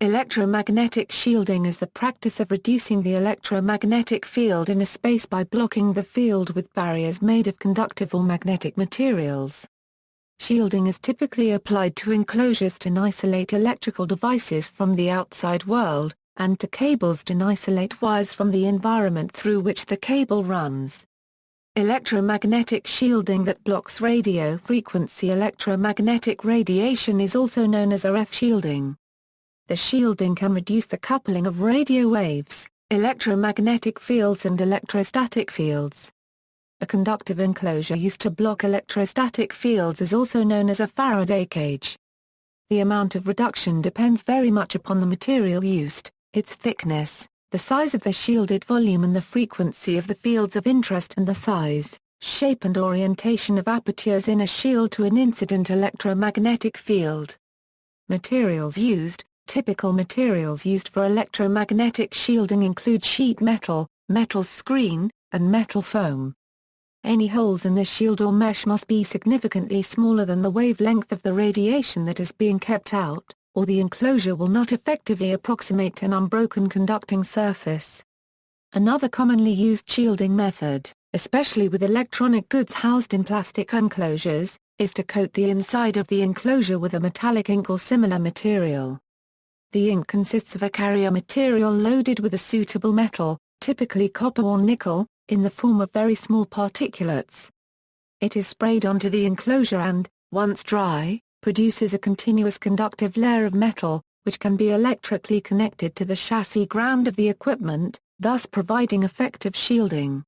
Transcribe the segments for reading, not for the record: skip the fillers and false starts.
Electromagnetic shielding is the practice of reducing the electromagnetic field in a space by blocking the field with barriers made of conductive or magnetic materials. Shielding is typically applied to enclosures to isolate electrical devices from the outside world, and to cables to isolate wires from the environment through which the cable runs. Electromagnetic shielding that blocks radio frequency electromagnetic radiation is also known as RF shielding. The shielding can reduce the coupling of radio waves, electromagnetic fields and electrostatic fields. A conductive enclosure used to block electrostatic fields is also known as a Faraday cage. The amount of reduction depends very much upon the material used, its thickness, the size of the shielded volume and the frequency of the fields of interest and the size, shape and orientation of apertures in a shield to an incident electromagnetic field. Materials used. Typical materials used for electromagnetic shielding include sheet metal, metal screen, and metal foam. Any holes in the shield or mesh must be significantly smaller than the wavelength of the radiation that is being kept out, or the enclosure will not effectively approximate an unbroken conducting surface. Another commonly used shielding method, especially with electronic goods housed in plastic enclosures, is to coat the inside of the enclosure with a metallic ink or similar material. The ink consists of a carrier material loaded with a suitable metal, typically copper or nickel, in the form of very small particulates. It is sprayed onto the enclosure and, once dry, produces a continuous conductive layer of metal, which can be electrically connected to the chassis ground of the equipment, thus providing effective shielding.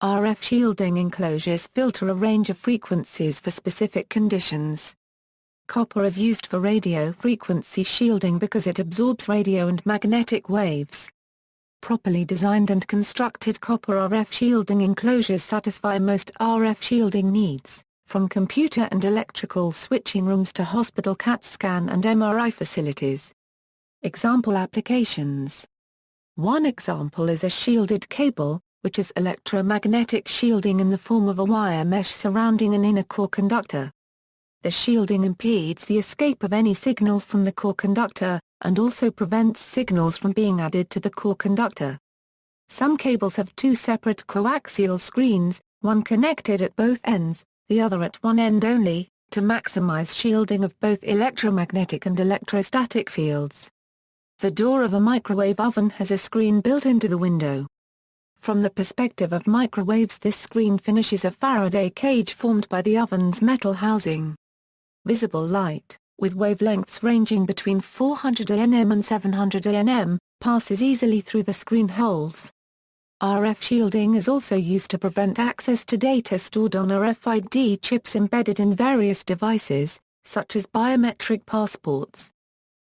RF shielding enclosures filter a range of frequencies for specific conditions. Copper is used for radio frequency shielding because it absorbs radio and magnetic waves. Properly designed and constructed copper RF shielding enclosures satisfy most RF shielding needs, from computer and electrical switching rooms to hospital CAT scan and MRI facilities. Example applications. One example is a shielded cable, which is electromagnetic shielding in the form of a wire mesh surrounding an inner core conductor. The shielding impedes the escape of any signal from the core conductor, and also prevents signals from being added to the core conductor. Some cables have two separate coaxial screens, one connected at both ends, the other at one end only, to maximize shielding of both electromagnetic and electrostatic fields. The door of a microwave oven has a screen built into the window. From the perspective of microwaves, this screen finishes a Faraday cage formed by the oven's metal housing. Visible light, with wavelengths ranging between 400 nm and 700 nm, passes easily through the screen holes. RF shielding is also used to prevent access to data stored on RFID chips embedded in various devices, such as biometric passports.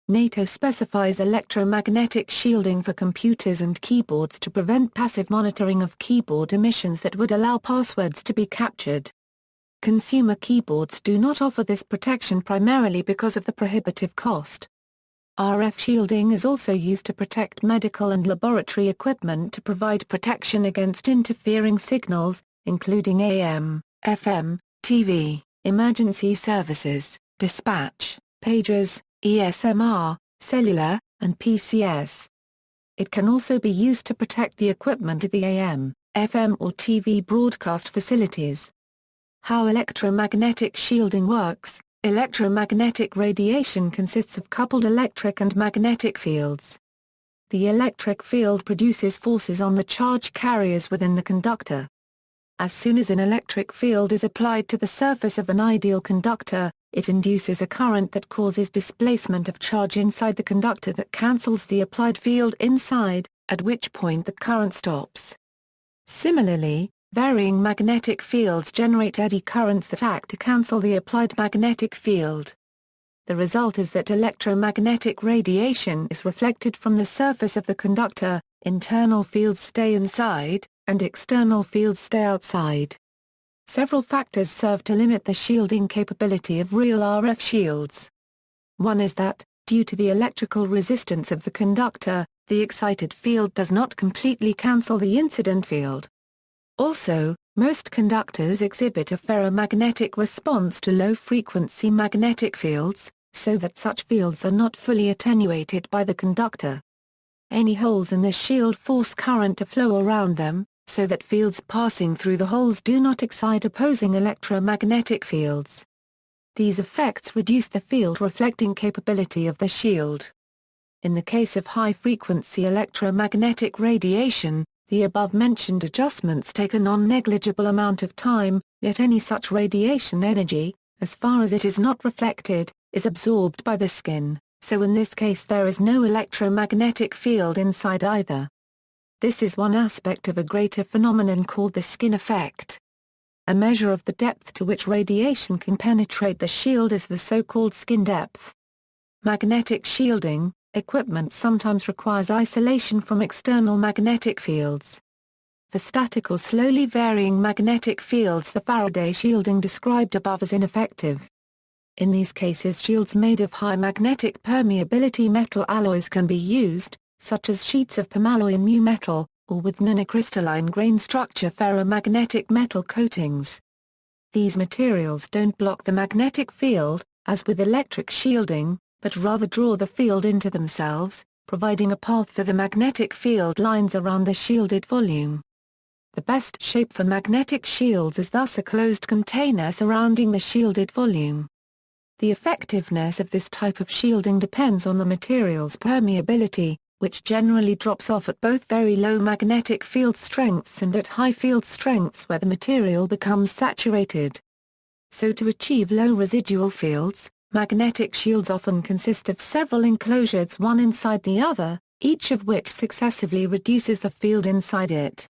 NATO specifies electromagnetic shielding for computers and keyboards to prevent passive monitoring of keyboard emissions that would allow passwords to be captured. Consumer keyboards do not offer this protection primarily because of the prohibitive cost. RF shielding is also used to protect medical and laboratory equipment to provide protection against interfering signals, including AM, FM, TV, emergency services, dispatch, pagers, ESMR, cellular, and PCS. It can also be used to protect the equipment of the AM, FM or TV broadcast facilities. How electromagnetic shielding works. Electromagnetic radiation consists of coupled electric and magnetic fields. The electric field produces forces on the charge carriers within the conductor. As soon as an electric field is applied to the surface of an ideal conductor, it induces a current that causes displacement of charge inside the conductor that cancels the applied field inside, at which point the current stops. Similarly, varying magnetic fields generate eddy currents that act to cancel the applied magnetic field. The result is that electromagnetic radiation is reflected from the surface of the conductor, internal fields stay inside, and external fields stay outside. Several factors serve to limit the shielding capability of real RF shields. One is that, due to the electrical resistance of the conductor, the excited field does not completely cancel the incident field. Also, most conductors exhibit a ferromagnetic response to low-frequency magnetic fields, so that such fields are not fully attenuated by the conductor. Any holes in the shield force current to flow around them, so that fields passing through the holes do not excite opposing electromagnetic fields. These effects reduce the field reflecting capability of the shield. In the case of high-frequency electromagnetic radiation, the above-mentioned adjustments take a non-negligible amount of time, yet any such radiation energy, as far as it is not reflected, is absorbed by the skin, so in this case there is no electromagnetic field inside either. This is one aspect of a greater phenomenon called the skin effect. A measure of the depth to which radiation can penetrate the shield is the so-called skin depth. Magnetic shielding equipment sometimes requires isolation from external magnetic fields. For static or slowly varying magnetic fields, the Faraday shielding described above is ineffective. In these cases, shields made of high magnetic permeability metal alloys can be used, such as sheets of permalloy mu metal, or with nanocrystalline grain structure ferromagnetic metal coatings. These materials don't block the magnetic field, as with electric shielding, but rather draw the field into themselves, providing a path for the magnetic field lines around the shielded volume. The best shape for magnetic shields is thus a closed container surrounding the shielded volume. The effectiveness of this type of shielding depends on the material's permeability, which generally drops off at both very low magnetic field strengths and at high field strengths where the material becomes saturated. So to achieve low residual fields, magnetic shields often consist of several enclosures, one inside the other, each of which successively reduces the field inside it.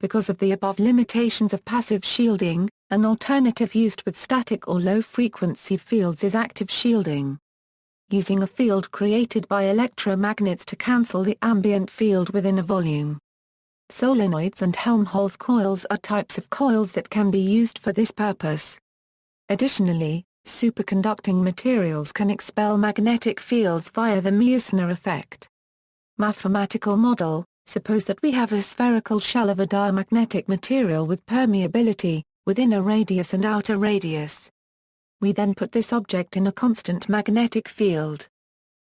Because of the above limitations of passive shielding, an alternative used with static or low-frequency fields is active shielding. Using a field created by electromagnets to cancel the ambient field within a volume. Solenoids and Helmholtz coils are types of coils that can be used for this purpose. Additionally, superconducting materials can expel magnetic fields via the Meissner effect. Mathematical model: suppose that we have a spherical shell of a diamagnetic material with permeability, within a radius and outer radius. We then put this object in a constant magnetic field.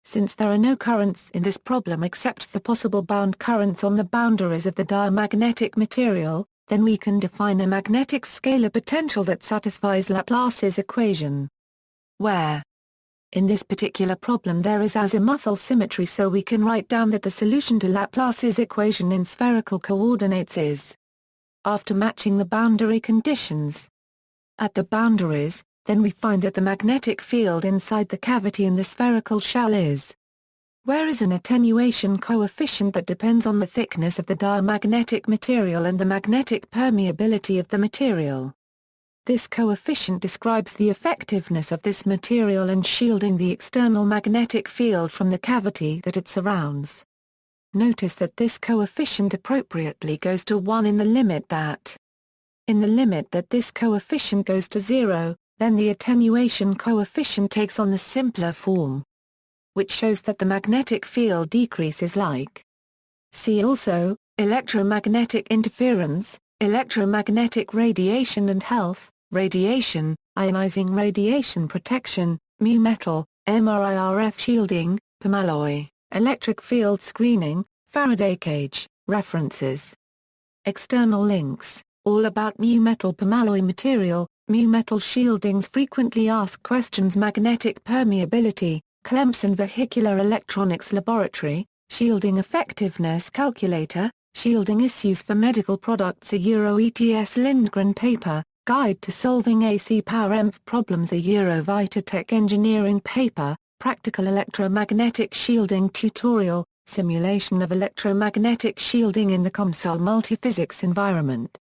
Since there are no currents in this problem except the possible bound currents on the boundaries of the diamagnetic material, then we can define a magnetic scalar potential that satisfies Laplace's equation. Where? In this particular problem there is azimuthal symmetry, so we can write down that the solution to Laplace's equation in spherical coordinates is, after matching the boundary conditions at the boundaries, then we find that the magnetic field inside the cavity in the spherical shell is, where is an attenuation coefficient that depends on the thickness of the diamagnetic material and the magnetic permeability of the material. This coefficient describes the effectiveness of this material in shielding the external magnetic field from the cavity that it surrounds. Notice that this coefficient appropriately goes to 1 in the limit that this coefficient goes to 0, then the attenuation coefficient takes on the simpler form, which shows that the magnetic field decreases like. See also, electromagnetic interference, electromagnetic radiation and health, radiation, ionizing radiation protection, mu metal, MRIRF shielding, permalloy, electric field screening, Faraday cage, references. External links, all about mu metal permalloy material, mu metal shieldings frequently asked questions, magnetic permeability, Clemson Vehicular Electronics Laboratory, shielding effectiveness calculator, shielding issues for medical products, a ETS Lindgren paper, Guide to Solving AC Power EMF Problems, a Vitatech Engineering paper, Practical Electromagnetic Shielding Tutorial, Simulation of Electromagnetic Shielding in the COMSOL Multiphysics Environment.